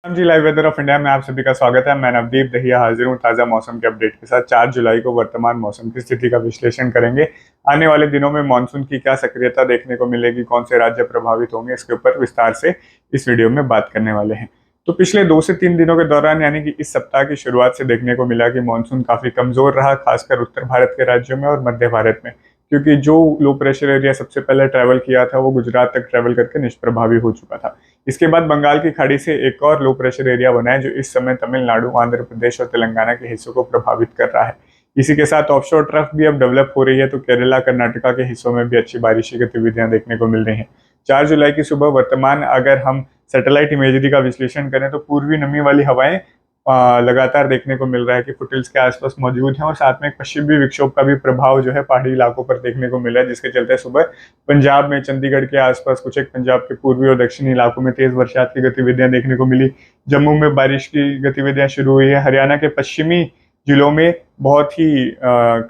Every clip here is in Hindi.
Ji, live weather of India में आप सभी का स्वागत है। मैं नवदीप दहिया हाजिर हूँ ताज़ा मौसम के अपडेट के साथ। 4 जुलाई को वर्तमान मौसम की स्थिति का विश्लेषण करेंगे। आने वाले दिनों में मानसून की क्या सक्रियता देखने को मिलेगी, कौन से राज्य प्रभावित होंगे, इसके ऊपर विस्तार से इस वीडियो में बात करने वाले हैं। तो पिछले 2 से 3 दिनों के दौरान यानी कि इस सप्ताह की शुरुआत से देखने को मिला कि मानसून काफी कमजोर रहा, खासकर उत्तर भारत के राज्यों में और मध्य भारत में, क्योंकि जो लो प्रेशर एरिया सबसे पहले ट्रेवल किया था वो गुजरात तक ट्रेवल करके निष्प्रभावी हो चुका था। इसके बाद बंगाल की खाड़ी से एक और लो प्रेशर एरिया बना है जो इस समय तमिलनाडु, आंध्र प्रदेश और तेलंगाना के हिस्सों को प्रभावित कर रहा है। इसी के साथ ऑफशोर ट्रफ भी अब डेवलप हो रही है, तो केरला, कर्नाटका के हिस्सों में भी अच्छी बारिश की गतिविधियां देखने को मिल रही हैं। 4 जुलाई की सुबह वर्तमान अगर हम सैटेलाइट इमेजरी का विश्लेषण करें तो पूर्वी नमी वाली हवाएं लगातार देखने को मिल रहा है कि फुटहिल्स के आसपास मौजूद हैं, और साथ में एक पश्चिमी विक्षोभ का भी प्रभाव जो है पहाड़ी इलाकों पर देखने को मिला है, जिसके चलते सुबह पंजाब में, चंडीगढ़ के आसपास, कुछ एक पंजाब के पूर्वी और दक्षिणी इलाकों में तेज बरसात की गतिविधियां देखने को मिली। जम्मू में बारिश की गतिविधियां शुरू हुई है। हरियाणा के पश्चिमी जिलों में बहुत ही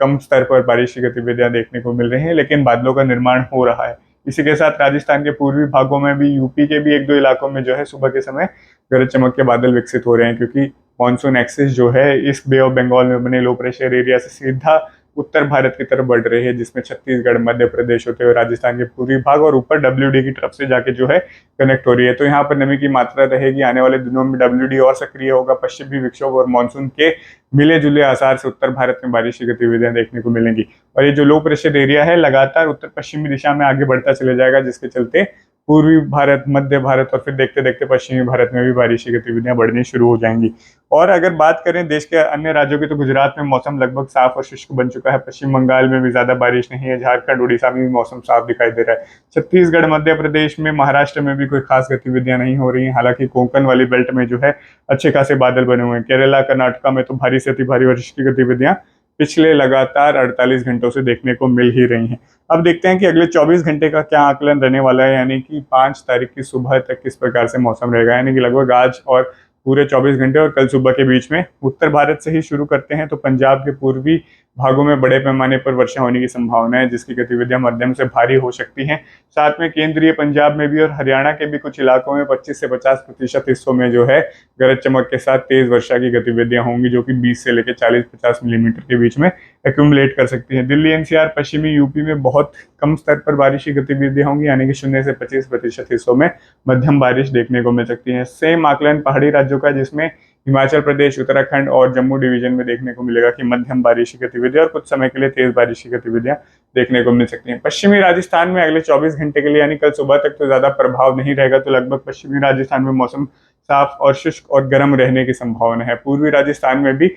कम स्तर पर बारिश की गतिविधियां देखने को मिल रही हैं, लेकिन बादलों का निर्माण हो रहा है। इसी के साथ राजस्थान के पूर्वी भागों में भी, यूपी के भी एक दो इलाकों में जो है सुबह के समय गरज चमक के बादल विकसित हो रहे हैं, क्योंकि मानसून एक्सिस जो है इस बे ऑफ बंगाल में बने लो प्रेशर एरिया से सीधा उत्तर भारत की तरफ बढ़ रही है, जिसमें छत्तीसगढ़, मध्य प्रदेश होते हुए राजस्थान के पूर्वी भाग और ऊपर डब्ल्यूडी की तरफ से जाके जो है कनेक्ट हो रही है। तो यहाँ पर नमी की मात्रा रहेगी। आने वाले दिनों में डब्ल्यूडी और सक्रिय होगा, पश्चिमी विक्षोभ और मानसून के मिले जुले आसार से उत्तर भारत में बारिश की गतिविधियां देखने को मिलेंगी। और ये जो लो प्रेशर एरिया है लगातार उत्तर पश्चिमी दिशा में आगे बढ़ता चले जाएगा, जिसके चलते पूर्वी भारत, मध्य भारत और फिर देखते देखते पश्चिमी भारत में भी बारिश की गतिविधियां बढ़नी शुरू हो जाएंगी। और अगर बात करें देश के अन्य राज्यों की, तो गुजरात में मौसम लगभग साफ और शुष्क बन चुका है। पश्चिम बंगाल में भी ज्यादा बारिश नहीं है। झारखंड, उड़ीसा में भी मौसम साफ दिखाई दे रहा है। छत्तीसगढ़, मध्य प्रदेश में, महाराष्ट्र में भी कोई खास गतिविधियां नहीं हो रही हैं। हालांकि कोंकण वाली बेल्ट में जो है अच्छे खासे बादल बने हुए हैं। केरला, कर्नाटका में तो भारी से अति भारी बारिश की गतिविधियां पिछले लगातार 48 घंटों से देखने को मिल ही रही हैं। अब देखते हैं कि अगले 24 घंटे का क्या आकलन रहने वाला है, यानी कि 5 तारीख की सुबह तक किस प्रकार से मौसम रहेगा। यानी कि लगभग आज और पूरे 24 घंटे और कल सुबह के बीच में उत्तर भारत से ही शुरू करते हैं, तो पंजाब के पूर्वी भागों में बड़े पैमाने पर वर्षा होने की संभावना है, जिसकी गतिविधियां मध्यम से भारी हो सकती हैं। साथ में केंद्रीय पंजाब में भी और हरियाणा के भी कुछ इलाकों में 25 से 50% हिस्सों में जो है गरज चमक के साथ तेज वर्षा की गतिविधियां होंगी, जो कि 20 से लेकर 40-50 मिलीमीटर के बीच में एक्यूमुलेट कर सकती हैं। दिल्ली एनसीआर, पश्चिमी यूपी में बहुत कम स्तर पर बारिश की गतिविधियां होंगी, यानी कि 0 से 25% हिस्सों में मध्यम बारिश देखने को मिल सकती है। सेम आकलन पहाड़ी राज्यों का, जिसमें हिमाचल प्रदेश, उत्तराखंड और जम्मू डिवीजन में देखने को मिलेगा कि मध्यम बारिश की गतिविधियां और कुछ समय के लिए तेज बारिश की गतिविधियां देखने को मिल सकती हैं। पश्चिमी राजस्थान में अगले 24 घंटे के लिए, यानी कल सुबह तक, तो ज्यादा प्रभाव नहीं रहेगा, तो लगभग पश्चिमी राजस्थान में मौसम साफ और शुष्क और गर्म रहने की संभावना है। पूर्वी राजस्थान में भी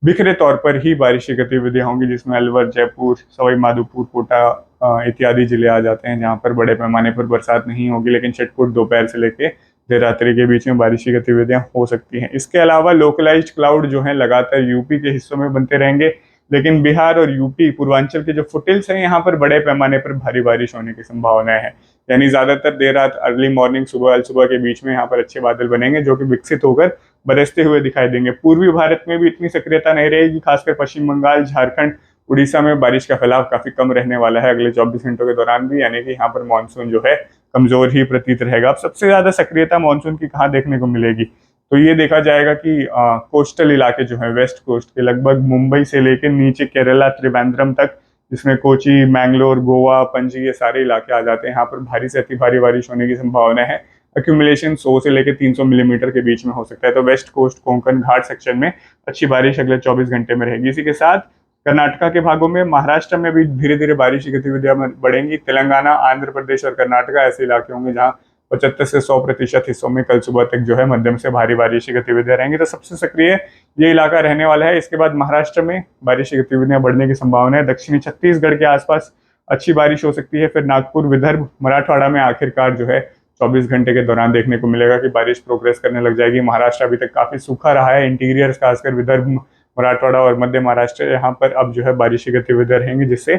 बिखरे तौर पर ही बारिश की गतिविधियां होंगी, जिसमें अलवर, जयपुर, सवाई माधोपुर, कोटा इत्यादि जिले आ जाते हैं, जहां पर बड़े पैमाने पर बरसात नहीं होगी, लेकिन छिटपुट दोपहर से लेके देर रात्रि के बीच में बारिश की गतिविधियां हो सकती हैं। इसके अलावा लोकलाइज्ड क्लाउड जो है लगातार यूपी के हिस्सों में बनते रहेंगे, लेकिन बिहार और यूपी पूर्वांचल के जो फुटिल्स हैं, यहाँ पर बड़े पैमाने पर भारी बारिश होने की संभावनाएं है। यानी ज्यादातर देर रात, अर्ली मॉर्निंग, सुबह अल सुबह के बीच में यहाँ पर अच्छे बादल बनेंगे, जो कि विकसित होकर बरसते हुए दिखाई देंगे। पूर्वी भारत में भी इतनी सक्रियता नहीं रहेगी, खासकर पश्चिम बंगाल, झारखंड, उड़ीसा में बारिश का फैलाव काफी कम रहने वाला है अगले 24 घंटों के दौरान भी, यानी कि यहाँ पर मानसून जो है कमजोर ही प्रतीत रहेगा। अब सबसे ज्यादा सक्रियता मानसून की कहाँ देखने को मिलेगी, तो ये देखा जाएगा कि कोस्टल इलाके जो है, वेस्ट कोस्ट के, लगभग मुंबई से लेकर नीचे केरला, त्रिवेंद्रम तक, जिसमें कोची, मैंगलोर, गोवा, पणजी, ये सारे इलाके आ जाते हैं। यहाँ पर भारी से अति भारी बारिश होने की संभावना है। एक्यूमुलेशन 100 से लेकर 300 मिलीमीटर के बीच में हो सकता है। तो वेस्ट कोस्ट, कोंकण घाट सेक्शन में अच्छी बारिश अगले 24 घंटे में रहेगी। इसी के साथ कर्नाटका के भागों में, महाराष्ट्र में भी धीरे धीरे बारिश की गतिविधियां बढ़ेंगी। तेलंगाना, आंध्र प्रदेश और कर्नाटका ऐसे इलाके होंगे जहां 75 से 100% हिस्सों में कल सुबह तक जो है मध्यम से भारी बारिश की गतिविधियां रहेंगी। तो सबसे सक्रिय ये इलाका रहने वाला है। इसके बाद महाराष्ट्र में बारिश की गतिविधियां बढ़ने की संभावना है। दक्षिणी छत्तीसगढ़ के आसपास अच्छी बारिश हो सकती है। फिर नागपुर, विदर्भ, मराठवाड़ा में आखिरकार जो है 24 घंटे के दौरान देखने को मिलेगा कि बारिश प्रोग्रेस करने लग जाएगी। महाराष्ट्र अभी तक काफी सूखा रहा है। इंटीरियर खासकर विदर्भ, मराठवाड़ा और मध्य महाराष्ट्र, यहाँ पर अब जो है बारिश की गतिविधियां रहेंगी, जिससे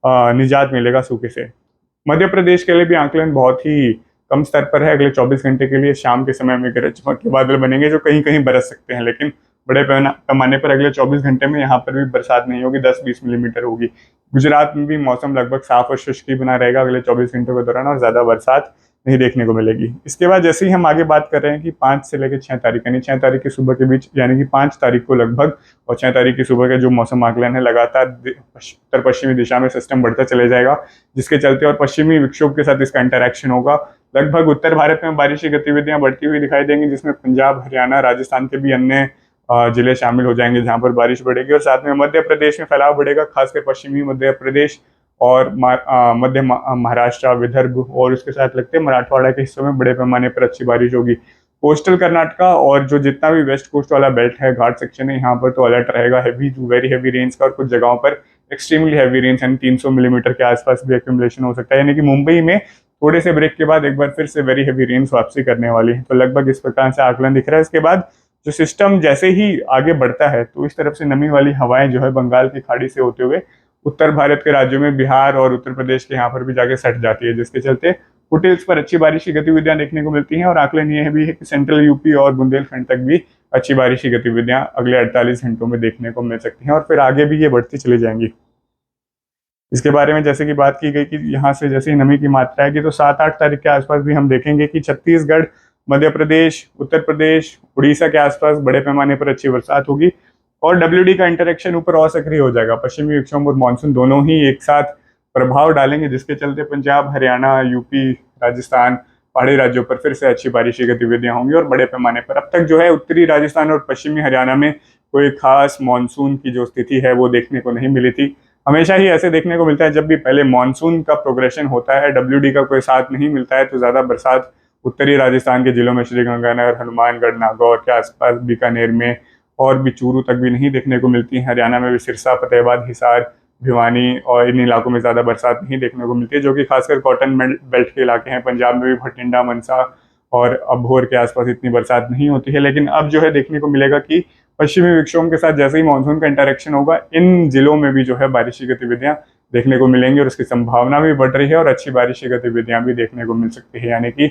निजात मिलेगा सूखे से। मध्य प्रदेश के लिए भी आकलन बहुत ही कम स्तर पर है। अगले 24 घंटे के लिए शाम के समय में गरज चमक के बादल बनेंगे, जो कहीं कहीं बरस सकते हैं, लेकिन बड़े पैमाने पर अगले 24 घंटे में यहाँ पर भी बरसात नहीं होगी, 10-20 मिलीमीटर होगी। गुजरात में भी मौसम लगभग साफ और शुष्क ही बना रहेगा अगले 24 घंटों के दौरान, और ज्यादा बरसात नहीं देखने को मिलेगी। इसके बाद जैसे ही हम आगे बात कर रहे हैं कि 5 से लेकर 6 तारीख यानी 6 तारीख की सुबह के बीच यानी कि 5 तारीख को लगभग और 6 तारीख की सुबह का जो मौसम आकलन है लगातार उत्तर पश्चिमी दिशा में सिस्टम बढ़ता चले जाएगा, जिसके चलते और पश्चिमी विक्षोभ के साथ इसका इंटरेक्शन होगा। लगभग उत्तर भारत में बारिश की गतिविधियां बढ़ती हुई दिखाई देंगी, जिसमें पंजाब, हरियाणा, राजस्थान के भी अन्य जिले शामिल हो जाएंगे जहां पर बारिश बढ़ेगी। और साथ में मध्य प्रदेश में फैलाव बढ़ेगा, खासकर पश्चिमी मध्य प्रदेश और मध्य महाराष्ट्र, विदर्भ और उसके साथ लगते हैं मराठवाड़ा के हिस्सों में बड़े पैमाने पर अच्छी बारिश होगी। कोस्टल कर्नाटका और जो जितना भी वेस्ट कोस्ट वाला बेल्ट है, घाट सेक्शन है, यहाँ पर तो अलर्ट रहेगा heavy to very heavy range का, और कुछ जगहों पर एक्सट्रीमली हैवी रेंज यानी 300 मिलीमीटर के आसपास भी एक्यूमुलेशन हो सकता है। यानी कि मुंबई में थोड़े से ब्रेक के बाद एक बार फिर से वेरी हैवी रेंज वापसी करने वाली है। तो लगभग इस प्रकार से आकलन दिख रहा है। इसके बाद जो सिस्टम जैसे ही आगे बढ़ता है तो इस तरफ से नमी वाली हवाएं जो है बंगाल की खाड़ी से होते हुए उत्तर भारत के राज्यों में बिहार और उत्तर प्रदेश के यहाँ पर भी जाके सट जाती है, जिसके चलते फुटहिल्स पर अच्छी बारिश की गतिविधियां देखने को मिलती हैं। और आकलन ये भी है कि सेंट्रल यूपी और बुंदेलखंड तक भी अच्छी बारिश की गतिविधियां अगले 48 घंटों में देखने को मिल सकती हैं और फिर आगे भी ये बढ़ती चली जाएंगी। इसके बारे में जैसे कि बात की गई कि यहाँ से जैसे ही नमी की मात्रा है कि तो 7-8 तारीख के आसपास भी हम देखेंगे कि छत्तीसगढ़, मध्य प्रदेश, उत्तर प्रदेश, उड़ीसा के आसपास बड़े पैमाने पर अच्छी बरसात होगी और WD का इंटरेक्शन ऊपर और सक्रिय हो जाएगा। पश्चिमी विक्षोभ और मानसून दोनों ही एक साथ प्रभाव डालेंगे, जिसके चलते पंजाब, हरियाणा, यूपी, राजस्थान, पहाड़ी राज्यों पर फिर से अच्छी बारिश की गतिविधियां होंगी और बड़े पैमाने पर। अब तक जो है उत्तरी राजस्थान और पश्चिमी हरियाणा में कोई खास मानसून की जो स्थिति है वो देखने को नहीं मिली थी। हमेशा ही ऐसे देखने को मिलता है, जब भी पहले मानसून का प्रोग्रेशन होता है, WD का कोई साथ नहीं मिलता है, तो ज्यादा बरसात उत्तरी राजस्थान के जिलों में श्रीगंगानगर, हनुमानगढ़, नागौर के आसपास, बीकानेर में और भी चूरू तक भी नहीं देखने को मिलती है। हरियाणा में भी सिरसा, फतेहाबाद, हिसार, भिवानी और इन इलाकों में ज्यादा बरसात नहीं देखने को मिलती है, जो कि खासकर कॉटन बेल्ट के इलाके हैं। पंजाब में भी भटिंडा, मनसा और अबोहर के आसपास इतनी बरसात नहीं होती है। लेकिन अब जो है देखने को मिलेगा कि पश्चिमी विक्षोभ के साथ जैसे ही मानसून का इंटरेक्शन होगा, इन जिलों में भी जो है बारिश की गतिविधियां देखने को मिलेंगी और उसकी संभावना भी बढ़ रही है और अच्छी बारिश की गतिविधियां भी देखने को मिल सकती है। यानी कि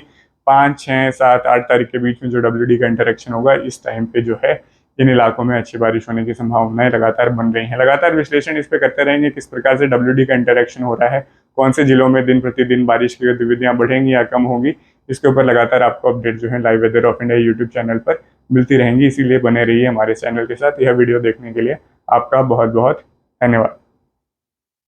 5, 6, 7, 8 तारीख के बीच में जो WD का इंटरेक्शन होगा, इस टाइम पे जो है इन इलाकों में अच्छी बारिश होने की संभावनाएं लगातार बन रही हैं। लगातार विश्लेषण इस पे करते रहेंगे किस प्रकार से WD का इंटरेक्शन हो रहा है, कौन से जिलों में दिन प्रतिदिन बारिश की गतिविधियां बढ़ेंगी या कम होगी। इसके ऊपर लगातार आपको अपडेट जो है live weather of India YouTube channel पर मिलती रहेंगी, इसीलिए बने रहिए हमारे चैनल के साथ। यह वीडियो देखने के लिए आपका बहुत बहुत धन्यवाद।